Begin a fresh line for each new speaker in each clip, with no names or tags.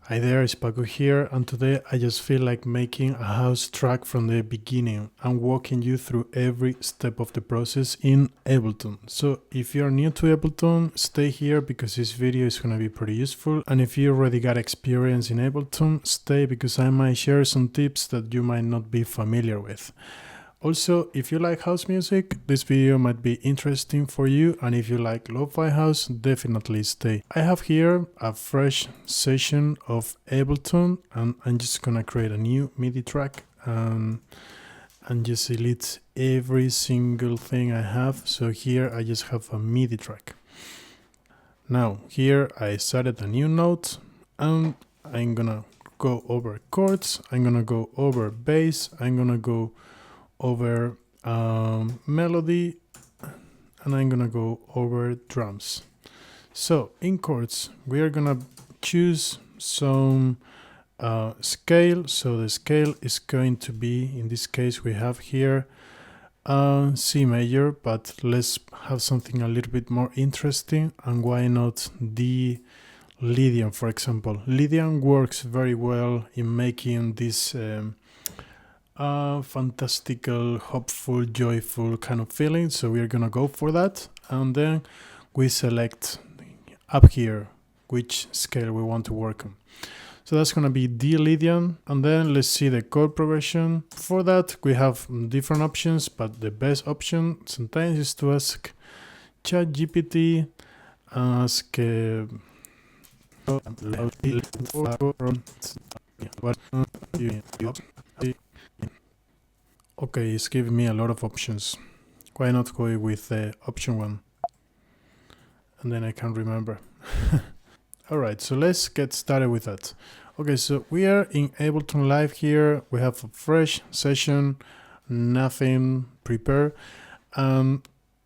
Hi there, it's Paco here, and today I just feel like making a house track from the beginning and walking you through every step of the process in Ableton. So if you're new to Ableton, stay here because this video is going to be pretty useful, and if you already got experience in Ableton, stay because I might share some tips that you might not be familiar with. Also, if you like house music, this video might be interesting for you, and if you like lo-fi house, definitely stay. I have here a fresh session of Ableton, and I'm just gonna create a new MIDI track and just delete every single thing I have. So here I just have a MIDI track. Now here I started a new note, and I'm gonna go over chords, I'm gonna go over bass, I'm gonna go over melody, and I'm gonna go over drums. So in chords we are gonna choose some scale. So the scale is going to be, in this case we have here C major, but let's have something a little bit more interesting, and why not D Lydian, for example. Lydian works very well in making this fantastical, hopeful, joyful kind of feeling. So we're gonna go for that, and then we select up here which scale we want to work on. So that's gonna be D Lydian, and then let's see the chord progression. For that we have different options, but the best option sometimes is to ask ChatGPT, ask okay, it's giving me a lot of options. Why not go with option 1? And then I can't remember. Alright, so let's get started with that. Okay, so we are in Ableton Live here. We have a fresh session, nothing prepared. When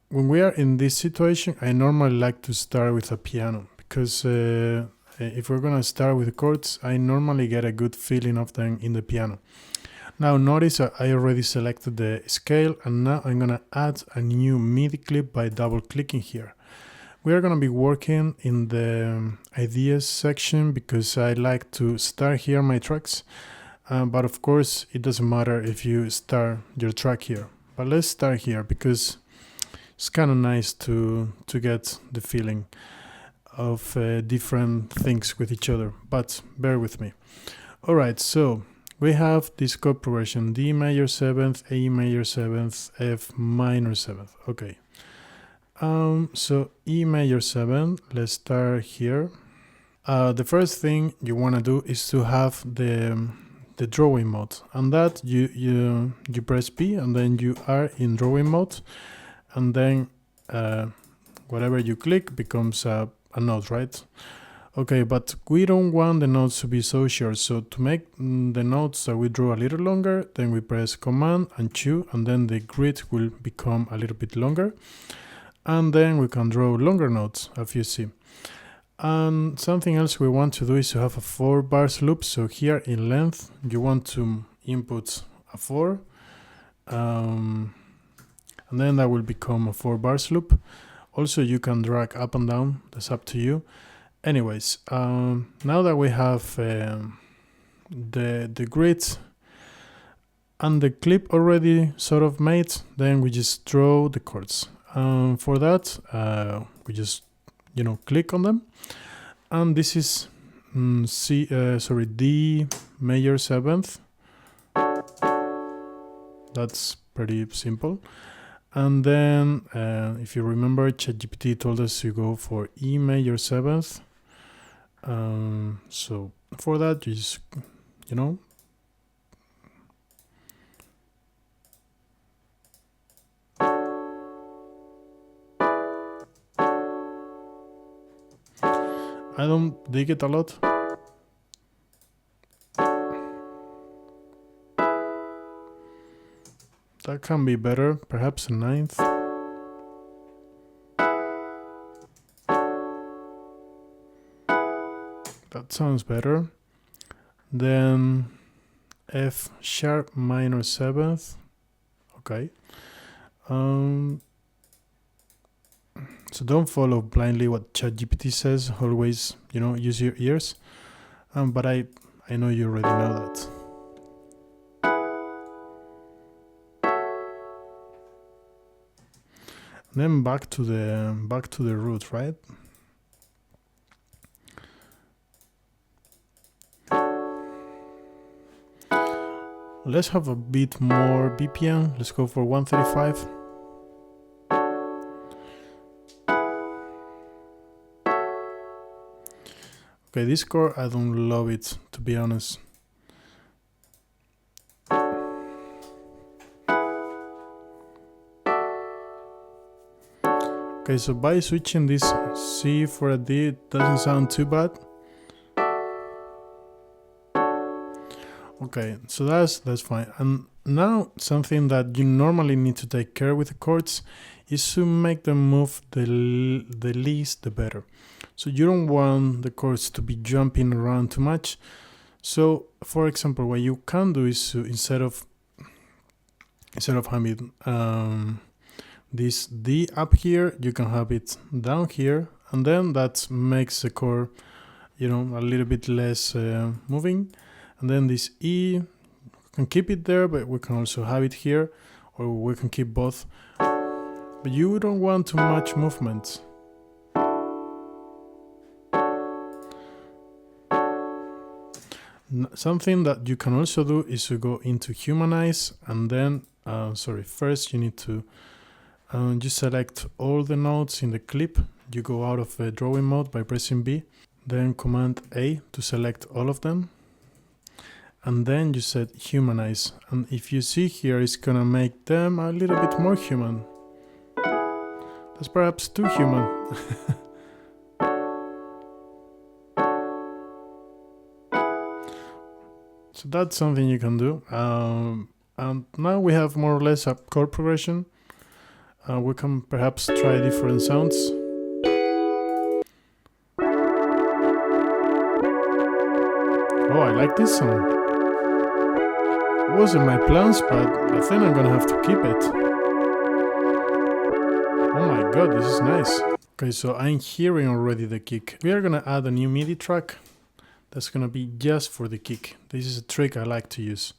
we are in this situation, I normally like to start with a piano, because if we're gonna start with the chords, I normally get a good feeling of them in the piano. Now notice I already selected the scale, and now I'm gonna add a new MIDI clip by double clicking here. We are gonna be working in the ideas section because I like to start here my tracks, but of course it doesn't matter if you start your track here. But let's start here because it's kind of nice to get the feeling of different things with each other, but bear with me. Alright, so we have this chord progression: D major 7th, A major 7th, F minor 7th. Okay. So E major 7, let's start here. The first thing you want to do is to have the drawing mode, and that you press B and then you are in drawing mode, and then whatever you click becomes a note, right? Okay, but we don't want the notes to be so short, so to make the notes that we draw a little longer, then we press Command and 2, and then the grid will become a little bit longer, and then we can draw longer notes, as you see. And something else we want to do is to have a 4 bars loop. So here in length you want to input a 4, and then that will become a 4 bars loop. Also you can drag up and down, that's up to you. Anyways, now that we have the grid and the clip already sort of made, then we just draw the chords. For that, we just click on them, and this is D major 7th. That's pretty simple. And then if you remember, ChatGPT told us to go for E major 7th. So for that, you just I don't dig it a lot. That can be better, perhaps a 9th. That sounds better. Then F sharp minor 7th. Okay. So don't follow blindly what ChatGPT says. Always, use your ears. but I know you already know that. Then back to the root, right? Let's have a bit more BPM. Let's go for 135. Okay, this chord, I don't love it, to be honest. Okay, so by switching this C for a D, it doesn't sound too bad. Okay, so that's fine. And now something that you normally need to take care with the chords is to make them move the least the better. So you don't want the chords to be jumping around too much. So for example, what you can do is to, instead of having this D up here, you can have it down here, and then that makes the chord, you know, a little bit less moving. And then this E, we can keep it there, but we can also have it here, or we can keep both. But you don't want too much movement. Something that you can also do is to go into humanize, and then, first you need to just select all the notes in the clip. You go out of drawing mode by pressing B, then Command A to select all of them. And then you set humanize, and if you see here, it's gonna make them a little bit more human. That's perhaps too human. So that's something you can do. And now we have more or less a chord progression. We can perhaps try different sounds. Oh, I like this song. It wasn't my plans, but I think I'm gonna have to keep it. Oh my god, this is nice. Okay, so I'm hearing already the kick. We are gonna add a new MIDI track that's gonna be just for the kick. This is a trick I like to use.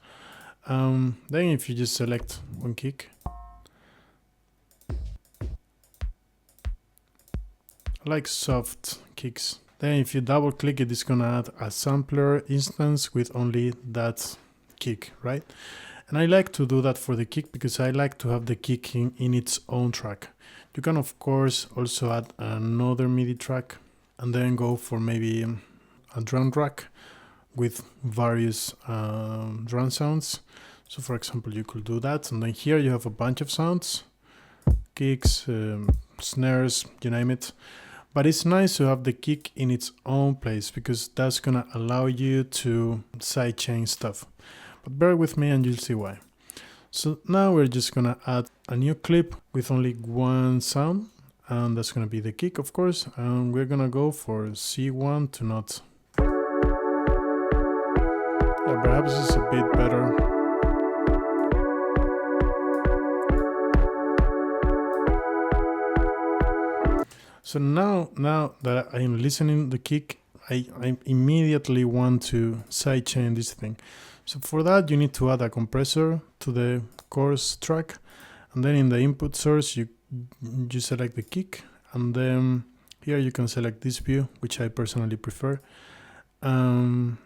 Then if you just select one kick, I like soft kicks. Then if you double click it, it's gonna add a sampler instance with only that kick, right? And I like to do that for the kick because I like to have the kick in its own track. You can of course also add another MIDI track and then go for maybe a drum track with various drum sounds. So for example, you could do that, and then here you have a bunch of sounds, kicks, snares, you name it. But it's nice to have the kick in its own place because that's gonna allow you to sidechain stuff. But bear with me and you'll see why. So now we're just gonna add a new clip with only one sound, and that's gonna be the kick, of course. And we're gonna go for C1 to not. Yeah, perhaps it's a bit better. So now that I'm listening the kick, I immediately want to sidechain this thing. So for that, you need to add a compressor to the chorus track, and then in the input source, you select the kick, and then here you can select this view, which I personally prefer. And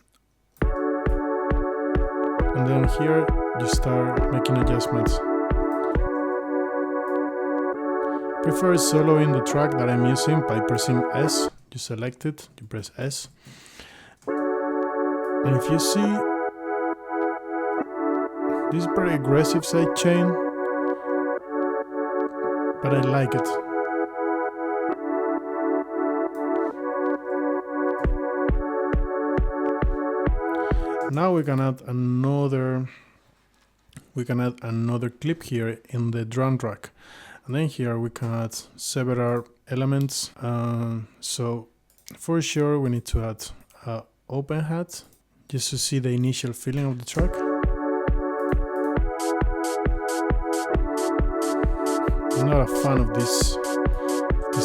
then here you start making adjustments. Prefer soloing the track that I'm using by pressing S. You select it, you press S. And if you see, this is very aggressive sidechain, but I like it. Now we can add another clip here in the drum track. And then here we can add several elements. So for sure we need to add open hat just to see the initial feeling of the track. I'm not a fan of this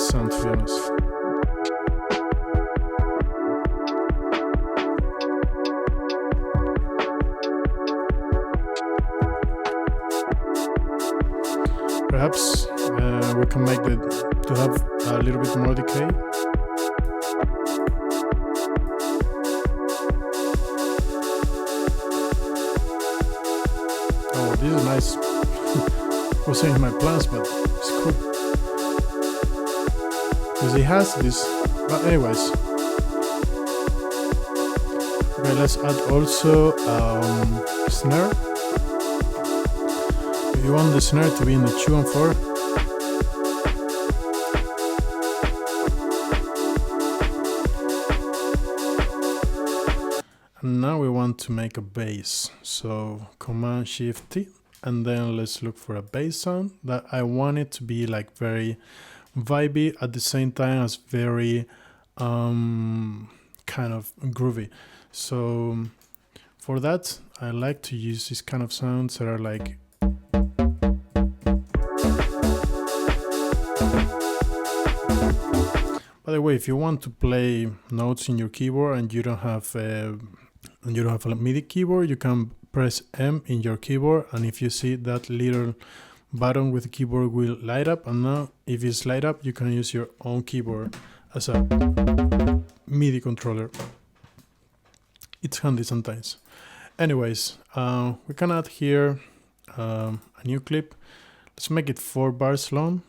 sound, to be honest. perhaps we can make it to have a little bit more decay. Oh, this is nice. Wasn't in my plans, but it's cool. Because it has this, but anyways. Okay, let's add also snare. You want the snare to be in the 2 and 4. And now we want to make a bass. So Command Shift T, and then let's look for a bass sound that I want it to be like very vibey at the same time as very kind of groovy. So for that, I like to use these kind of sounds that are like by the way, if you want to play notes in your keyboard and you don't have a MIDI keyboard, you can press M in your keyboard, and if you see that little button with the keyboard will light up, and now if it's light up, you can use your own keyboard as a MIDI controller. It's handy sometimes. Anyways, we can add here a new clip. Let's make it 4 bars long.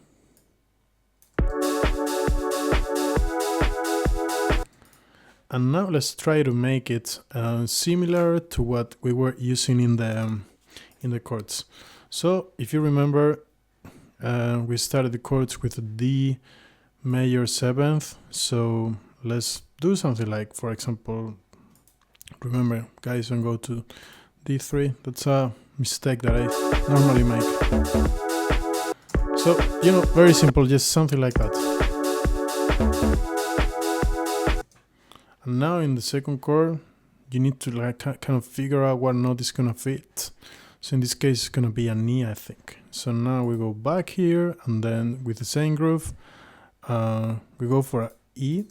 And now let's try to make it similar to what we were using in the chords. So if you remember, we started the chords with a D major 7th. So let's do something like, for example, remember guys, don't go to D3. That's a mistake that I normally make. So, you know, very simple, just something like that. And now in the second chord, you need to like kind of figure out what note is gonna fit. So in this case, it's gonna be an E, I think. So now we go back here, and then with the same groove, we go for an E.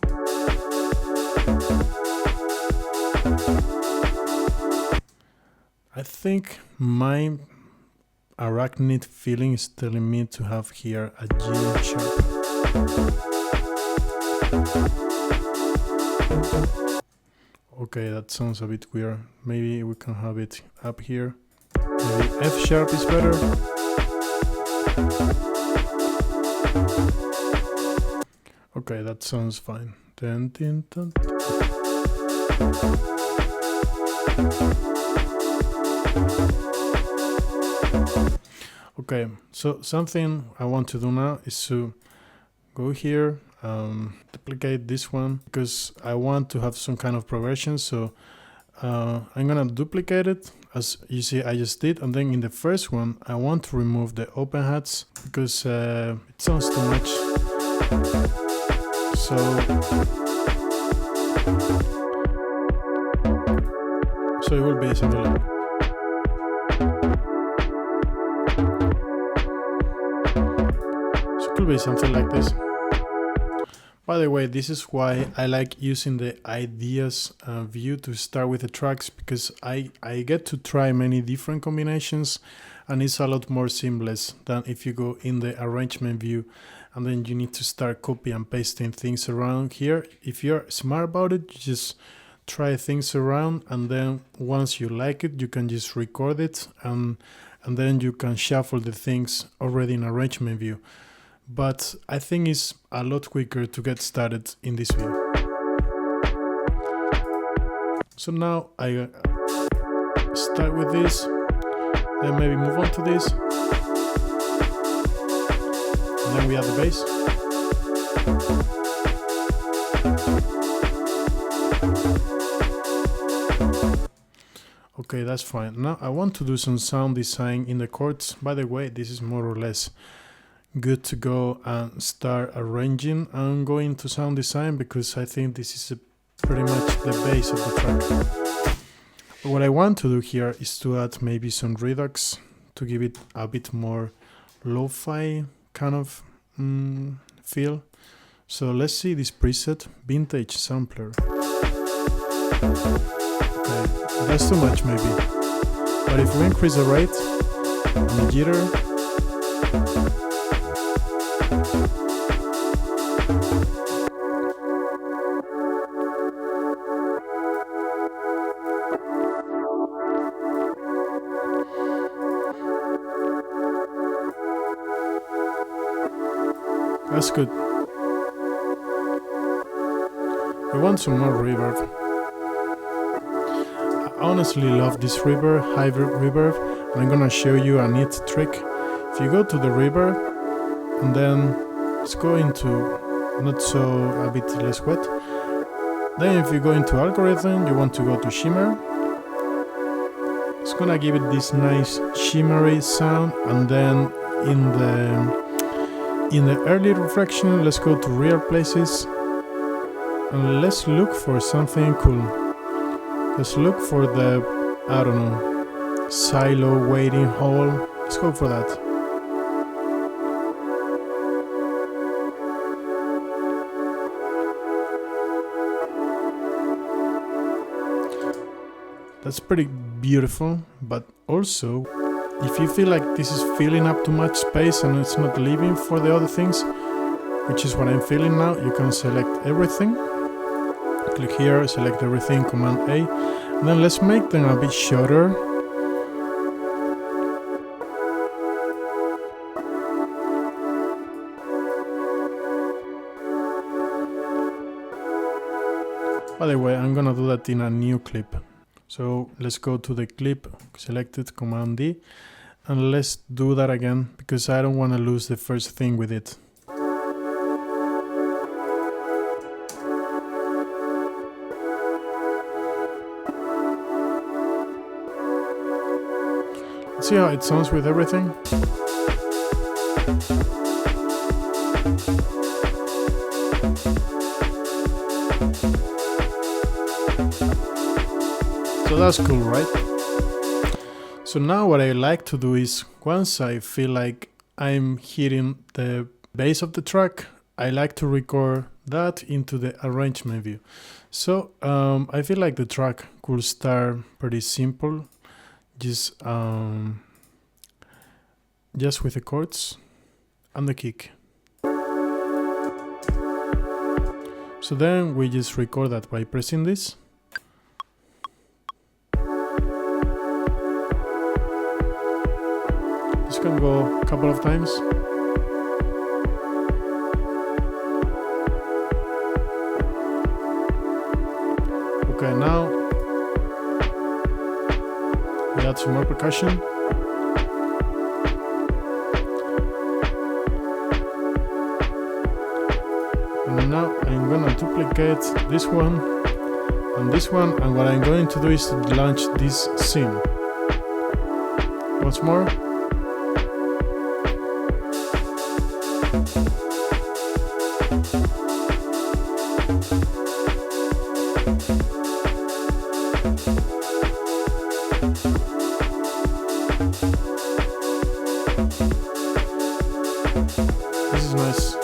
I think my arachnid feeling is telling me to have here a G sharp. Okay, that sounds a bit weird. Maybe we can have it up here. Maybe F sharp is better. Okay, that sounds fine. Dun, dun, dun, dun. Okay, so something I want to do now is to go here, duplicate this one, because I want to have some kind of progression. So I'm gonna duplicate it, as you see I just did, and then in the first one I want to remove the open hats because it sounds too much. So it will be something like could be something like this. By the way, this is why I like using the ideas view to start with the tracks, because I get to try many different combinations, and it's a lot more seamless than if you go in the arrangement view and then you need to start copy and pasting things around here. If you're smart about it, you just try things around, and then once you like it, you can just record it, and then you can shuffle the things already in arrangement view. But I think it's a lot quicker to get started in this view. So now I start with this, then maybe move on to this, and then we add the bass. Okay, that's fine. Now I want to do some sound design in the chords. By the way, this is more or less good to go and start arranging and go into sound design, because I think this is pretty much the base of the track. But what I want to do here is to add maybe some redux to give it a bit more lo-fi kind of feel. So let's see this preset, vintage sampler. Okay, that's too much maybe. But if we increase the rate and the jitter, That's good. We want some more reverb. I honestly love this reverb, high reverb, and I'm gonna show you a neat trick. If you go to the reverb, and then let's go into not so a bit less wet. Then if you go into algorithm, you want to go to shimmer. It's gonna give it this nice shimmery sound, and then in the early reflection, let's go to real places and let's look for something cool. Let's look for the, I don't know, silo waiting hole. Let's go for that. That's pretty beautiful, but also if you feel like this is filling up too much space and it's not leaving for the other things, which is what I'm feeling now, you can select everything. Click here, select everything, Command A, and then let's make them a bit shorter. By the way, I'm gonna do that in a new clip. So let's go to the clip, select it, Command D, and let's do that again because I don't want to lose the first thing with it. Let's see how it sounds with everything. So that's cool, right? So now what I like to do is, once I feel like I'm hitting the base of the track, I like to record that into the arrangement view. So I feel like the track could start pretty simple, just with the chords and the kick. So then we just record that by pressing this. This can go a couple of times. Okay, now we add some more percussion. And now I'm gonna duplicate this one and this one, and what I'm going to do is to launch this scene. Once more. This is nice.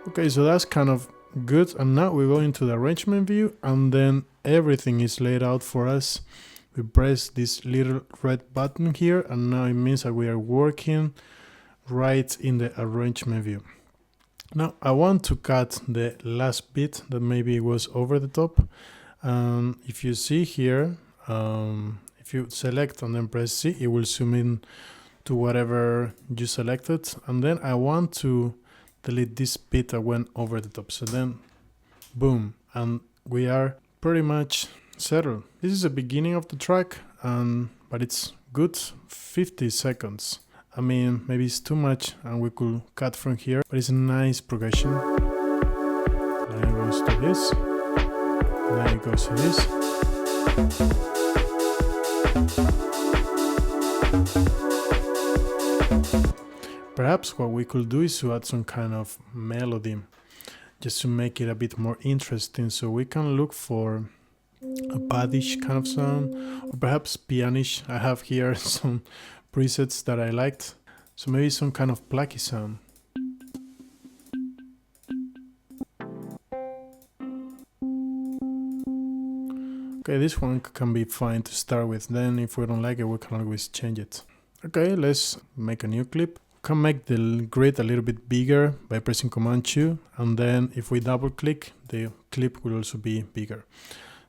Okay, so that's kind of good, and now we go into the arrangement view, and then everything is laid out for us. We press this little red button here, and now it means that we are working right in the arrangement view. Now I want to cut the last bit that maybe was over the top. If you see here, if you select and then press C, it will zoom in to whatever you selected, and then I want to delete this bit that went over the top. So then boom, and we are pretty much settled. This is the beginning of the track, but it's good 50 seconds. I mean, maybe it's too much and we could cut from here, but it's a nice progression. Then it goes to this, and then it goes to this. Perhaps what we could do is to add some kind of melody, just to make it a bit more interesting. So we can look for a padish kind of sound, or perhaps pianish. I have here some presets that I liked, so maybe some kind of plucky sound. Okay, this one can be fine to start with, then if we don't like it we can always change it. Okay, let's make a new clip. We can make the grid a little bit bigger by pressing Command 2, and then if we double click, the clip will also be bigger.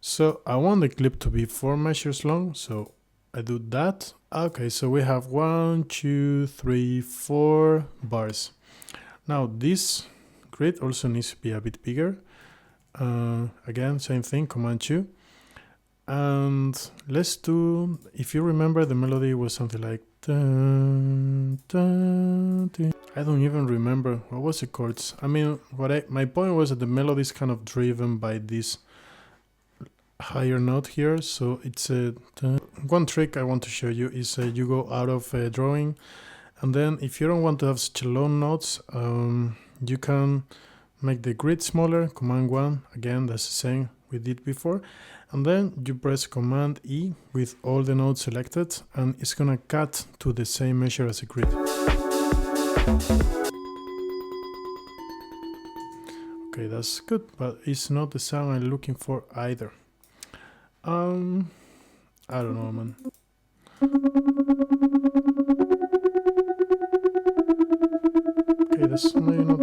So I want the clip to be 4 measures long, so I do that. Okay, so we have 1, 2, 3, 4 bars. Now this grid also needs to be a bit bigger. Again, same thing, Command 2. And let's do, if you remember, the melody was something like dun, dun, dun. I don't even remember what was the chords. I mean, my point was that the melody is kind of driven by this higher note here. So it's a one trick I want to show you is you go out of drawing, and then if you don't want to have such long notes, you can make the grid smaller. Command 1, again, that's the same we did before. And then you press Command E with all the notes selected, and it's gonna cut to the same measure as the grid. Okay, that's good, but it's not the sound I'm looking for either. I don't know, man. Okay, that's maybe not.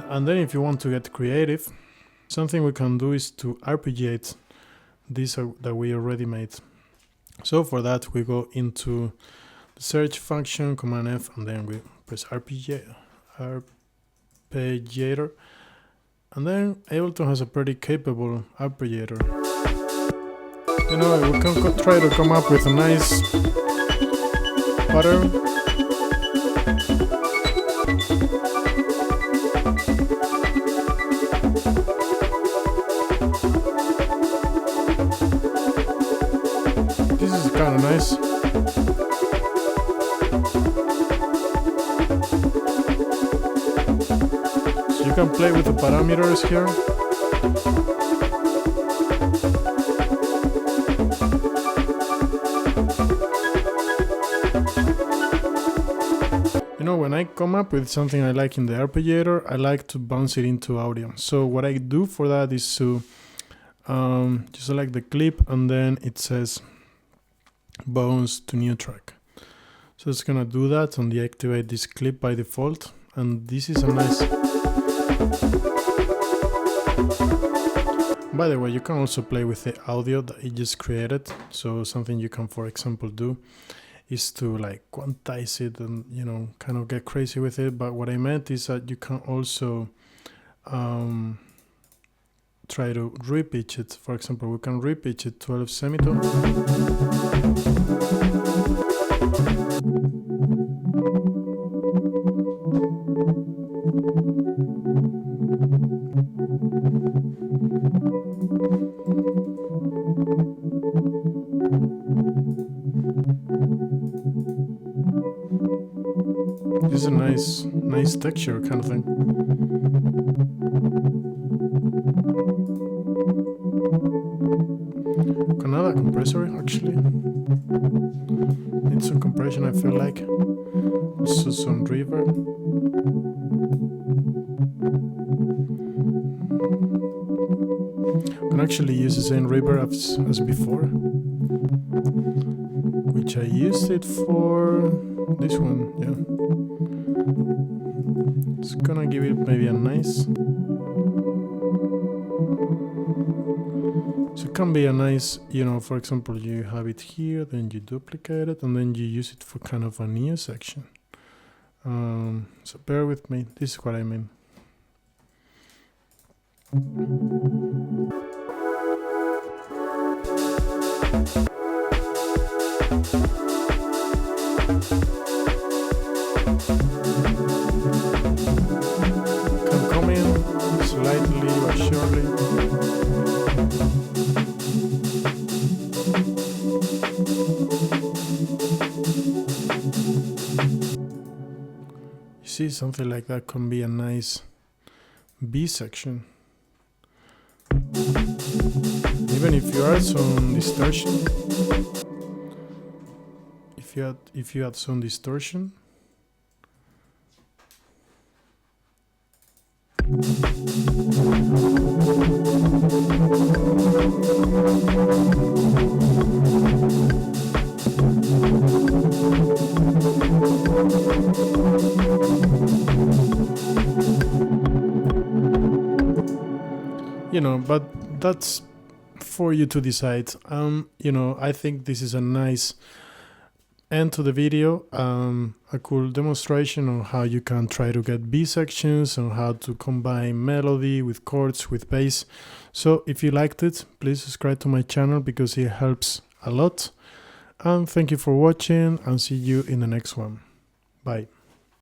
And then if you want to get creative, something we can do is to arpeggiate this that we already made. So for that, we go into the search function, Command F, and then we press arpeggiator. And then Ableton has a pretty capable arpeggiator. You know, we can try to come up with a nice pattern. This is kind of nice. So you can play with the parameters here. You know, when I come up with something I like in the arpeggiator, I like to bounce it into audio. So what I do for that is to just select the clip, and then it says bounce to new track. So it's gonna do that and deactivate this clip by default. And this is a nice. By the way, you can also play with the audio that it just created. So something you can, for example, do is to like quantize it and, you know, kind of get crazy with it. But what I meant is that you can also try to repitch it. For example, we can repitch it 12 semitone. This is a nice texture kind of thing. Another compressor actually. Need some compression, I feel like. Also some reverb. Can actually use the same reverb as before, which I used it for this one, yeah. It's gonna give it maybe a nice. So it can be a nice, you know, for example, you have it here, then you duplicate it, and then you use it for kind of a new section. So bear with me, this is what I mean. Can come in slightly or surely. You see, something like that can be a nice B section. Even if you add some distortion, if you add some distortion, you know, but that's for you to decide. You know, I think this is a nice end to the video, a cool demonstration on how you can try to get B sections and how to combine melody with chords with bass. So if you liked it, please subscribe to my channel because it helps a lot. And thank you for watching, and see you in the next one. Bye.